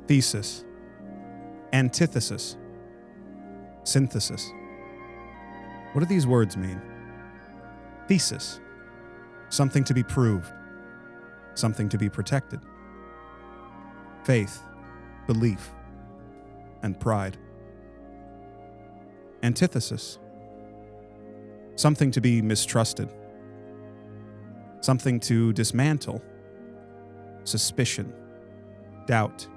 thesis, antithesis, synthesis. What do these words mean? Thesis, something to be proved, something to be protected. Faith, belief, and pride. Antithesis, something to be mistrusted, something to dismantle, suspicion, doubt,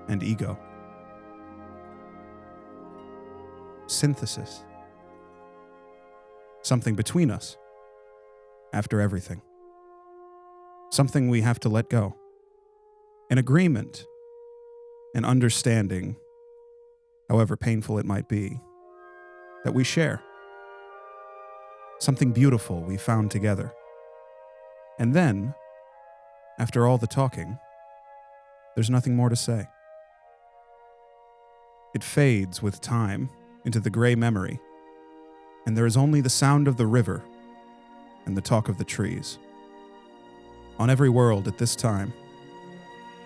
and ego. Synthesis, something between us, after everything. Something we have to let go. An agreement, an understanding, however painful it might be, that we share. Something beautiful we found together. And then, after all the talking, there's nothing more to say. It fades with time into the gray memory, and there is only the sound of the river and the talk of the trees. On every world at this time,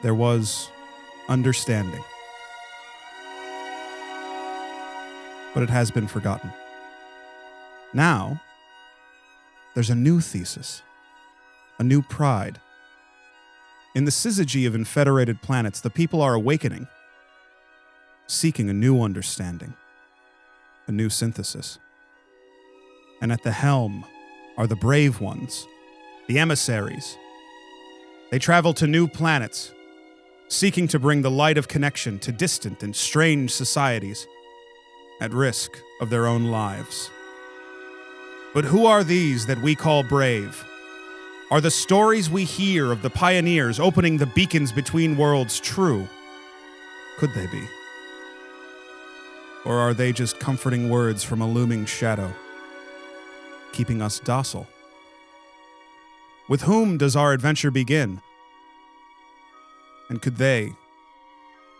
there was understanding. But it has been forgotten. Now, there's a new thesis, a new pride. In the syzygy of infederated planets, the people are awakening, seeking a new understanding, a new synthesis. And at the helm are the brave ones, the emissaries. They travel to new planets, seeking to bring the light of connection to distant and strange societies, at risk of their own lives. But who are these that we call brave? Are the stories we hear of the pioneers opening the beacons between worlds true? Could they be? Or are they just comforting words from a looming shadow, keeping us docile? With whom does our adventure begin? And could they,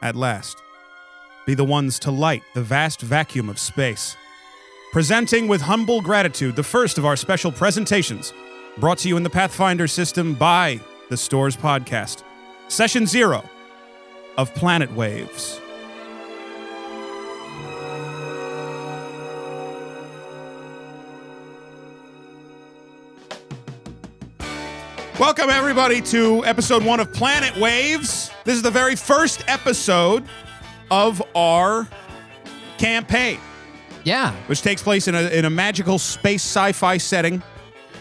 at last, be the ones to light the vast vacuum of space? Presenting with humble gratitude the first of our special presentations, brought to you in the Pathfinder system by the Stores Podcast. Session 0 of Planet Waves. Welcome, everybody, to episode 1 of Planet Waves. This is the very first episode of our campaign. Yeah. Which takes place in a magical space sci-fi setting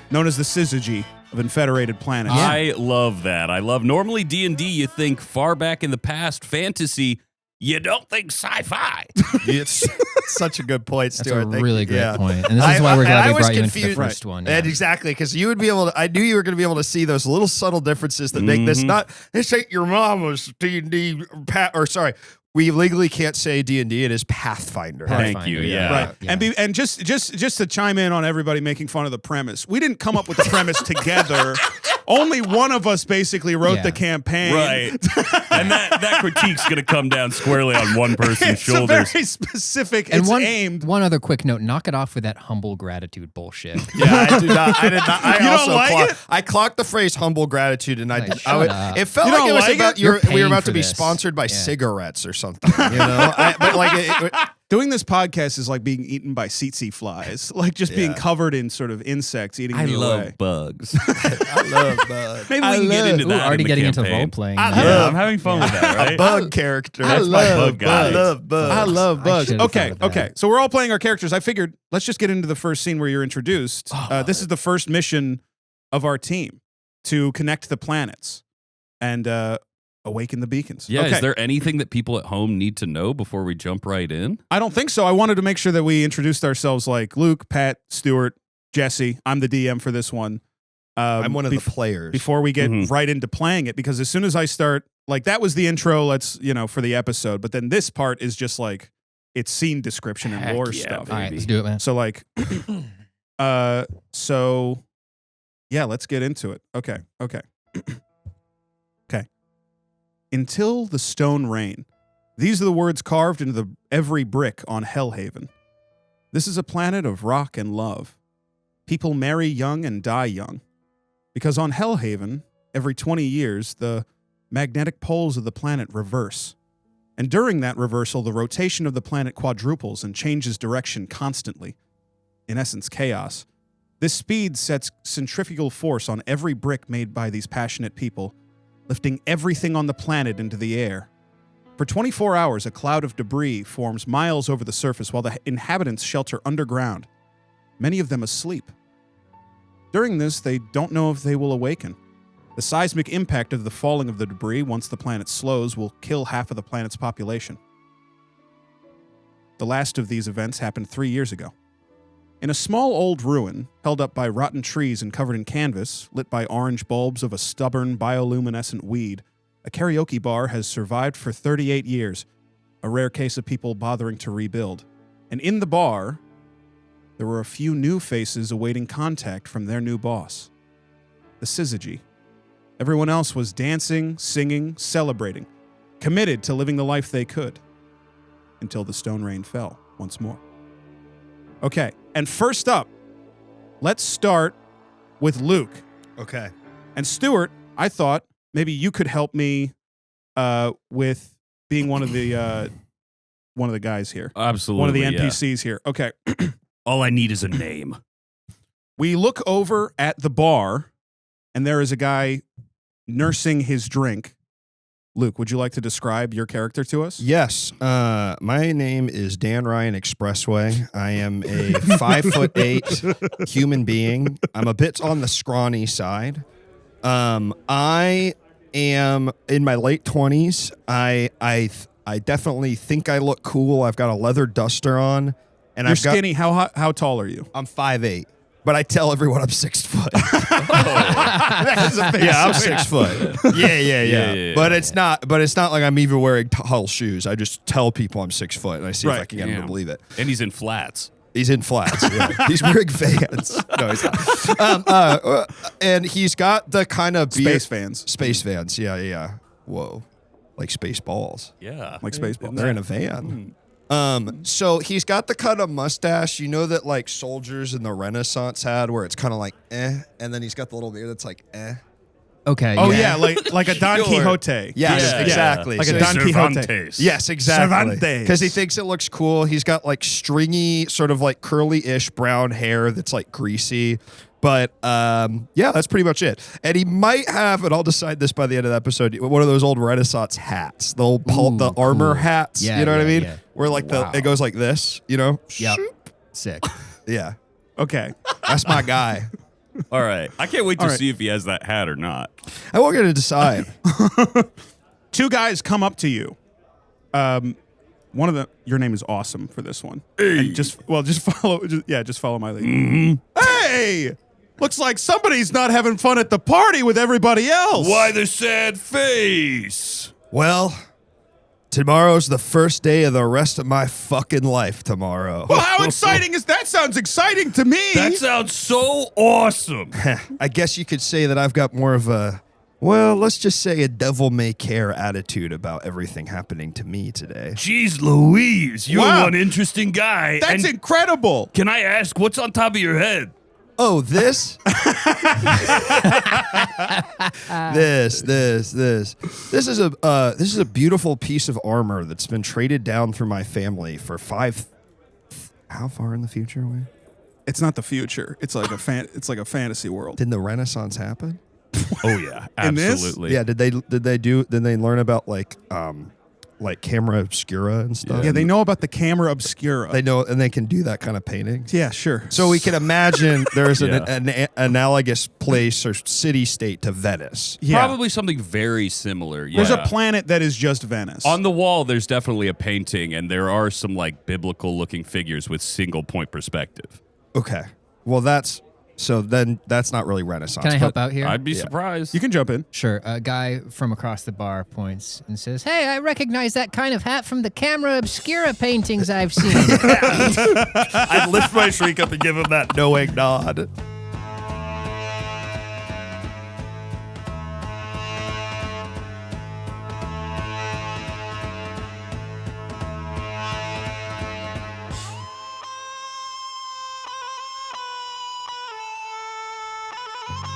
known as the syzygy of infederated planets. Yeah. I love that. I love, normally D&D, you think far back in the past, fantasy, you don't think sci-fi. It's such a good point, Stuart. That's a really great point. And this is why we're glad we brought you into the first one. Yeah. And exactly, because you would be able to, I knew you were going to be able to see those little subtle differences that make this not, this ain't your mama's D&D, we legally can't say D&D, it is Pathfinder. Thank you, yeah. Right. Yeah. And just to chime in on everybody making fun of the premise, we didn't come up with the premise together. Only one of us basically wrote the campaign. Right. And that critique's going to come down squarely on one person's shoulders. It's very specific. And it's aimed. One other quick note, knock it off with that humble gratitude bullshit. Yeah, I did not. I you also don't like it? I clocked the phrase humble gratitude, and Like, it felt You like don't it was like about it? we were about to be this. sponsored by cigarettes or something. You know, but like doing this podcast is like being eaten by tsetse flies, like just being covered in sort of insects eating me away. I love bugs. I love bugs. Maybe we can get into that. Already in the getting campaign. into role playing. I'm having fun with that, right? A bug character. That's my bug guy. I love bugs. I love bugs. Okay. So we're all playing our characters. I figured let's just get into the first scene where you're introduced. This is the first mission of our team to connect the planets and awaken the beacons. Yeah, is there anything that people at home need to know before we jump right in? I don't think so. I wanted to make sure that we introduced ourselves like Luke, Pat, Stuart, Jesse. I'm the DM for this one. I'm one of the players. Before we get right into playing it, because as soon as I start, like that was the intro, for the episode, but then this part is just like, it's scene description and lore stuff. All right, let's do it, man. So like, let's get into it. Okay. Until the stone rain. These are the words carved into every brick on Hellhaven. This is a planet of rock and love. People marry young and die young. Because on Hellhaven, every 20 years, the magnetic poles of the planet reverse. And during that reversal, the rotation of the planet quadruples and changes direction constantly. In essence, chaos. This speed sets centrifugal force on every brick made by these passionate people, lifting everything on the planet into the air. For 24 hours, a cloud of debris forms miles over the surface while the inhabitants shelter underground, many of them asleep. During this, they don't know if they will awaken. The seismic impact of the falling of the debris, once the planet slows, will kill half of the planet's population. The last of these events happened 3 years ago. In a small old ruin, held up by rotten trees and covered in canvas, lit by orange bulbs of a stubborn bioluminescent weed, a karaoke bar has survived for 38 years, a rare case of people bothering to rebuild. And in the bar, there were a few new faces awaiting contact from their new boss, the Syzygy. Everyone else was dancing, singing, celebrating, committed to living the life they could, until the stone rain fell once more. Okay, and first up, let's start with Luke. Okay. And Stuart, I thought maybe you could help me with being one of the guys here. Absolutely. One of the NPCs here. Okay. All I need is a name. We look over at the bar, and there is a guy nursing his drink. Luke, would you like to describe your character to us? Yes. My name is Dan Ryan Expressway. I am a 5'8" human being. I'm a bit on the scrawny side. I am in my late 20s. I definitely think I look cool. I've got a leather duster on, and You're skinny. How tall are you? I'm 5'8". But I tell everyone I'm 6 foot. Yeah, I'm 6 foot. Yeah. But it's not like I'm even wearing tall shoes. I just tell people I'm 6 foot, and I see if I can get them to believe it. And he's in flats. He's in flats. Yeah. He's wearing Vans. No, he's not. And he's got the kind of Space Vans. Space Vans. Yeah. Whoa, like space balls. Yeah, like space balls. They're in a van. So he's got the kind of mustache, that like soldiers in the Renaissance had, where it's kind of like and then he's got the little beard that's like Okay. Oh yeah, like a Don Quixote. Yes, Yeah. exactly. Like So a Don Quixote. Cervantes. Yes, exactly. Cervantes. Because he thinks it looks cool. He's got like stringy, sort of like curly-ish brown hair that's like greasy. But yeah, that's pretty much it. And he might have, and I'll decide this by the end of the episode, one of those old Renaissance hats, the old the armor hats. Yeah, you know what I mean? yeah. Where like it goes like this. Yep. Shoop. Sick. Yeah, Okay. that's my guy. All right. I can't wait to All right. see if he has that hat or not. I won't get to decide. Two guys come up to you. One of them, your name is awesome for this one. Hey. And just follow my lead. Hey! Looks like somebody's not having fun at the party with everybody else. Why the sad face? Well, tomorrow's the first day of the rest of my fucking life tomorrow. Well, how exciting is that? Sounds exciting to me. That sounds so awesome. I guess you could say that I've got more of a, well, let's just say a devil may care attitude about everything happening to me today. Jeez Louise, you're Wow. one interesting guy. That's And incredible. can I ask what's on top of your head? Oh, this? This is a beautiful piece of armor that's been traded down through my family for how far in the future are we? It's not the future. It's like a fantasy world. Did the Renaissance happen? Oh yeah, In this? absolutely. Yeah, did they learn about like camera obscura and stuff? Yeah, they know about the camera obscura. They know, and they can do that kind of painting. Yeah, sure. So we can imagine there's Yeah. an analogous place or city-state to Venice. Yeah. Probably something very similar. Yeah. There's a planet that is just Venice. On the wall, there's definitely a painting, and there are some like biblical-looking figures with single-point perspective. Okay. Well, that's not really Renaissance. Can I help but- out here? I'd be surprised. You can jump in. Sure. A guy from across the bar points and says, "Hey, I recognize that kind of hat from the camera obscura paintings I've seen." I lift my shrink up and give him that knowing nod.